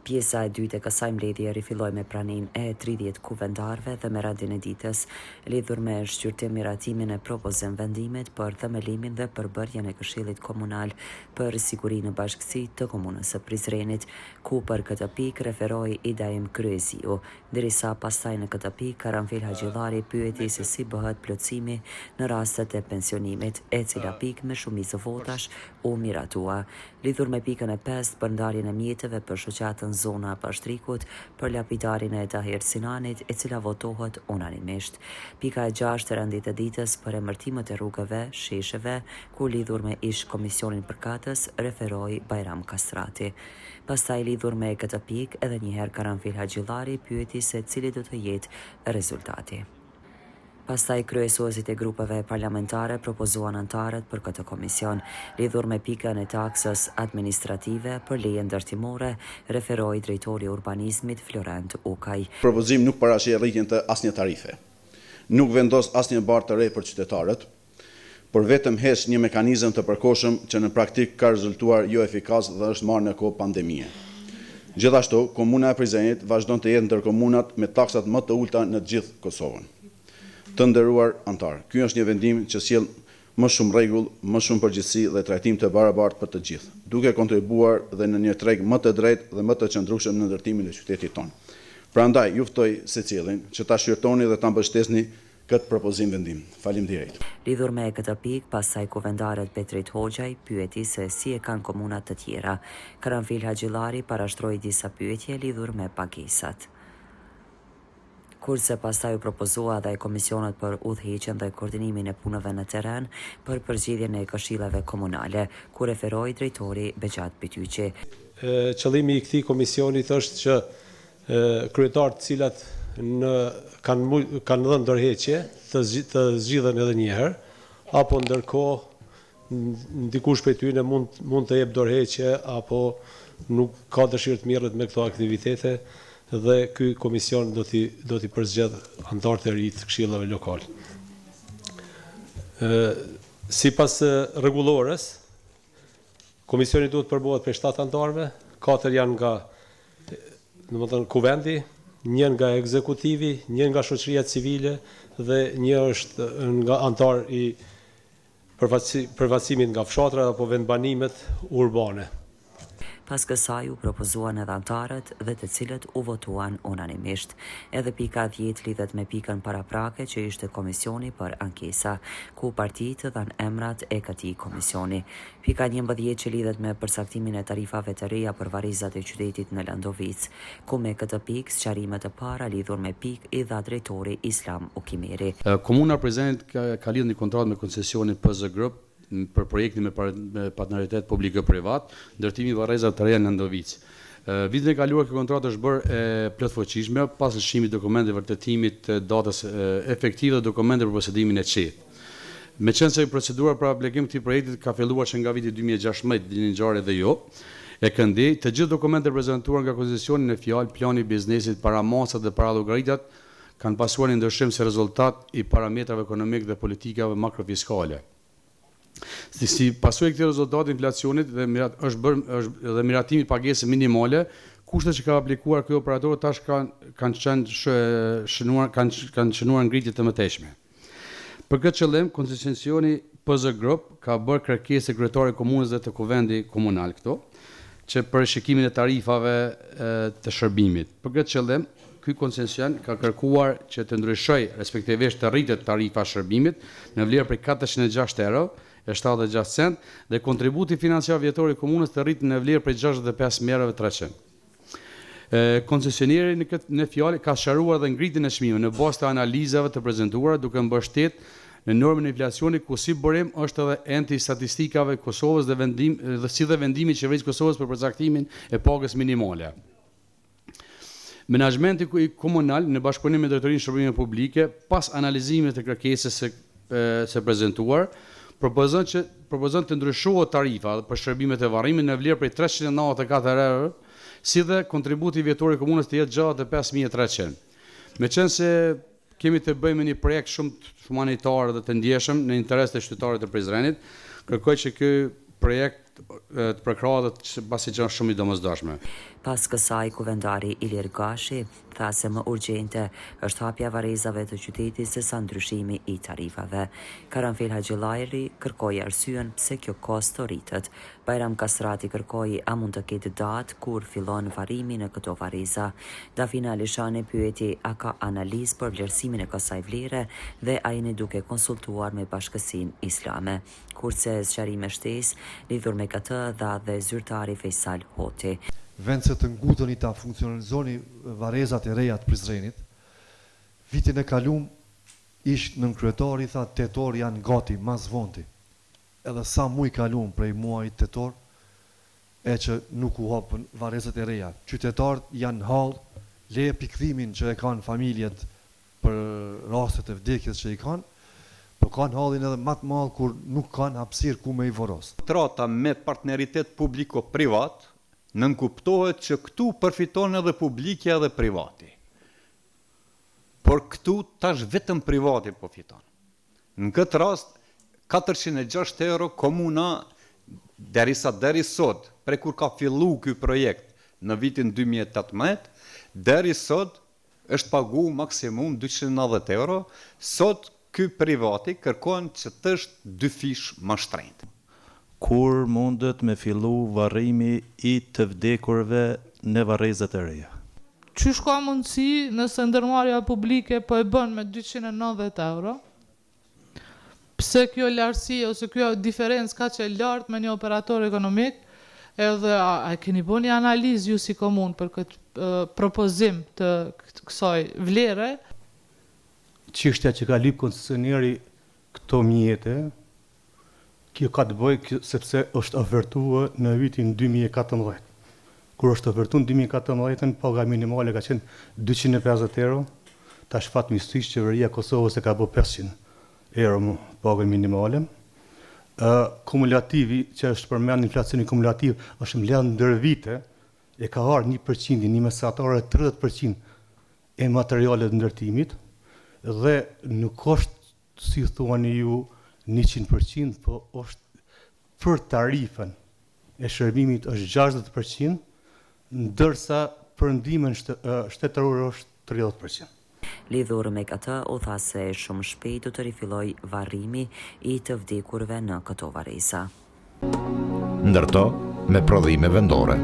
Pjesa e dytë e kësaj mbledhje rifilloi me praninë e 30 kuvendarëve dhe me rendin e ditës lidhur me shqyrtim miratimin e propozim vendimit për themelimin dhe përbërjen e Këshillit Komunal për Sigurinë në Bashkësi të Komunës së Prizrenit, ku për këtë pikë referoi Idaim Kryeziu, derisa pastaj në këtë pikë Karanfil Haxhillari pyeti se si bëhet plotësimi në rastet e pensionimit, e cila pikë me shumicë votash u miratua. Lidhur me pikën e 5 për ndarjen e mjeteve për shoqatën zona Pashtrikut për lapidarin e Tahir Sinanit, e cila votohet unanimisht. Pika e 6 e rendit të ditës për emërtimet e rrugëve, shesheve, ku lidhur me ish komisionin përkatës, referoi Bajram Kastrati. Pastaj lidhur me këtë pikë edhe një herë Karanfil Haxhillari pyeti se cili do të jetë rezultati. Pastaj kryesuesit e grupeve parlamentare propozuan antarët për këtë komision. Lidhur me pikën e taksës administrative për leje ndërtimore, referoi drejtori i urbanizmit Florent Ukaj. Propozimi nuk parashih rritjen të asnjë tarife. Nuk vendos asnjë barë të re për qytetarët, por vetëm hesh një mekanizëm të përkohshëm që në praktik ka rezultuar jo efikas dhe është marrë në kohë pandemie. Gjithashtu, komuna e Prizrenit vazhdon të jetë ndër komunat me taksat më të ulta në të gjithë Kosovën. Të nderuar antar, ky është një vendim që sjell më shumë rregull, më shumë përgjegjësi dhe trajtim të barabartë për të gjithë, duke kontribuar dhe në një treg më të drejtë dhe më të qëndrueshëm në ndërtimin e qytetit tonë. Prandaj ju ftoj secilin që ta shqyrtoni dhe ta mbështesni këtë propozim vendim. Faleminderit. Lidhur me këtë pikë, pastaj kuvendarët Petrit Hoxhaj pyeti se si e kanë komunat të tjera. Karanfil Haxhillari parashtroi disa pyetje lidhur me pagesat. Kurse pastaj u propozua dhe komisionet për udhëheqjen dhe koordinimin e punëve në terren për përgjigjen e këshillave komunale, ku referoi drejtori Bexhat Bityqi. Qëllimi i këtij komisionit është që kryetarët të cilat kanë dhënë ndërheqje të zgjidhen edhe një herë, apo ndërkohë dikush prej tyre mund të jep dorëheqje apo nuk ka dëshirë të merret me këto aktivitete, dhe ky komision do t'i përzgjedh anëtarët e ri të këshillave lokale. Sipas rregullores, komisioni duhet përbohet prej 7 anëtarëve, 4 janë nga kuvendi, 1 nga ekzekutivi, 1 nga shoqëria civile dhe 1 është nga anëtar i përfaqësimit nga fshatrat apo vendbanimet urbane. Pas kësaj u propozuan edhe antarët dhe të cilët u votuan unanimisht. Edhe pika 10 lidhet me pikën paraprake që ishte komisioni për ankesa, ku partitë dhanë emrat e këtij komisioni. Pika 11 që lidhet me përsaktimin e tarifave të reja për varrizat e qytetit në Landovic, ku me këtë pikë sqarime të para lidhur me pikë i dha drejtori Islam Ukimeri. Komuna Prizrenit ka lidhur një kontratë me koncesionin PZ Group për projektin me partneritet publiko-privat, ndërtimi varrezave të reja në Landovic. Vitin e kaluar kjo kontratë është bërë e plotfuqishme pas lëshimit dokumenteve vërtetimit të datës efektive dhe dokumente për posedimin e qetë. Meqenëse se procedura për aplikim këtij projekti ka filluar që nga viti 2016 dini ngjarje dhe jo, e këndej të gjithë dokumentet prezantuar nga koncesioni në fjalë, plani i biznesit, paramasat dhe parallogaritat kanë pasuar një ndryshim si rezultat i parametrave ekonomik dhe politikave makrofiskale. Si pasojë këtij rezultati inflacionit dhe miratimit pagesë minimale, kushtet që ka aplikuar ky operator tash kanë shënuar ngritje të mëtejshme. Për këtë qëllim, koncesioni PZ Group ka bërë kërkesë kryetarit komunës dhe të kuvendi komunal këto, që për shikimin e tarifave të shërbimit. Për këtë qëllim, ky koncesion ka kërkuar që të ndryshojë respektivisht të rritet tarifa shërbimit në vlerë prej 406 euro e 76 cent dhe kontributi financiar vjetor i komunës të rritet në vlerë prej 65 eurove 300. Koncesionieri në fjalë ka sqaruar dhe ngritjen e çmimeve në bazë të analizave të prezantuara duke mbështet në normën e inflacionit, ku si burim është edhe enti i statistikave të Kosovës dhe vendimi i qeverisë Kosovës për përcaktimin e pagës minimale. Menaxhmenti komunal në bashkëpunim me Drejtorinë e Shërbimeve Publike, pas analizimit të kërkesës së prezantuar, propozon të ndryshohet tarifa për shërbimet e varrimit në vlerë prej 394 euro, si dhe kontributi vjetor i komunës të jetë gjatë 5300. Meqense kemi të bëjmë një projekt shumë humanitar dhe të ndjeshëm në interes të qytetarëve të Prizrenit, kërkoj që ky projekt të përkrahët që pasi që është shumë i domosdoshme. Pas kësaj, kuvendari Ilir Gashi tha se më urgjente është hapja varrezave të qytetit se sa ndryshimi i tarifave. Karanfil Haxhillajri kërkoi arsyen pse kjo kosto rritet. Bajram Kasrati kërkoi a mund të ketë datë kur fillon varrimi në këto varreza. Dafina Alishani pyeti a ka analizë për vlerësimin e kësaj vlere dhe a jeni duke konsultuar me Bashkësinë Islame. Kurse sqarime shtesë lidhur me këtë dha dhe zyrtari Fejsal Hoti. Vend se të nguteni ta funksionalizoni varrezat e reja të Prizrenit, vitin e kalum ish nën kryetari tha tetor janë gati mas vonti. Edhe sa muj kalum prej muajit tetor e që nuk u hapën varrezat e reja. Qytetarët janë hall, le pikthimin që e kanë familjet për rastet e vdekjes që i kanë, por kanë hallin edhe më të madh kur nuk kanë hapësirë ku me i voros. Trata me partneritet publiko-privat nënkuptohet që këtu përfiton edhe publikja dhe privati. Por këtu tash vetëm privati po fiton. Në këtë rast, 406 euro komuna deri sot, pre kur ka fillu ky projekt në vitin 2018, deri sot është pagu maksimum 290 euro, sot ky privati kërkon që të është 2 fish më shtrenjtë. Kur mundet me fillu varrimi i të vdekurve në varrezat e reja? Qysh ka mundësi nëse ndërmarrja publike po e bën me 290 euro? Pse kjo lartësi ose kjo diferencë kaq e lartë me një operator ekonomik? Edhe a keni bënë një analizë ju si komunë për këtë propozim të kësaj vlere? Çështja që ka lyp koncesioneri këto mjete, kjo ka të bëjë sepse është ofertuar në vitin 2014. Kur është ofertuar në 2014, paga minimale ka qenë 250 euro, tash fatmirësisht qeveria e Kosovës e ka bërë 500 euro pagën minimale. Kumulativi që është përmend inflacioni kumulativ është mbledhur ndër vite, e ka ardhur 1%, një mesatare 30% e materialet ndërtimit dhe nuk është si thuani ju 100%, po është për tarifën e shërbimit është 60%, ndërsa për ndihmën shtetërore është 30%. Lidhur me këtë, u tha se shumë shpejt do të rifilloj varrimi i të vdekurve në këto varreza. Ndërto me prodhime vendore.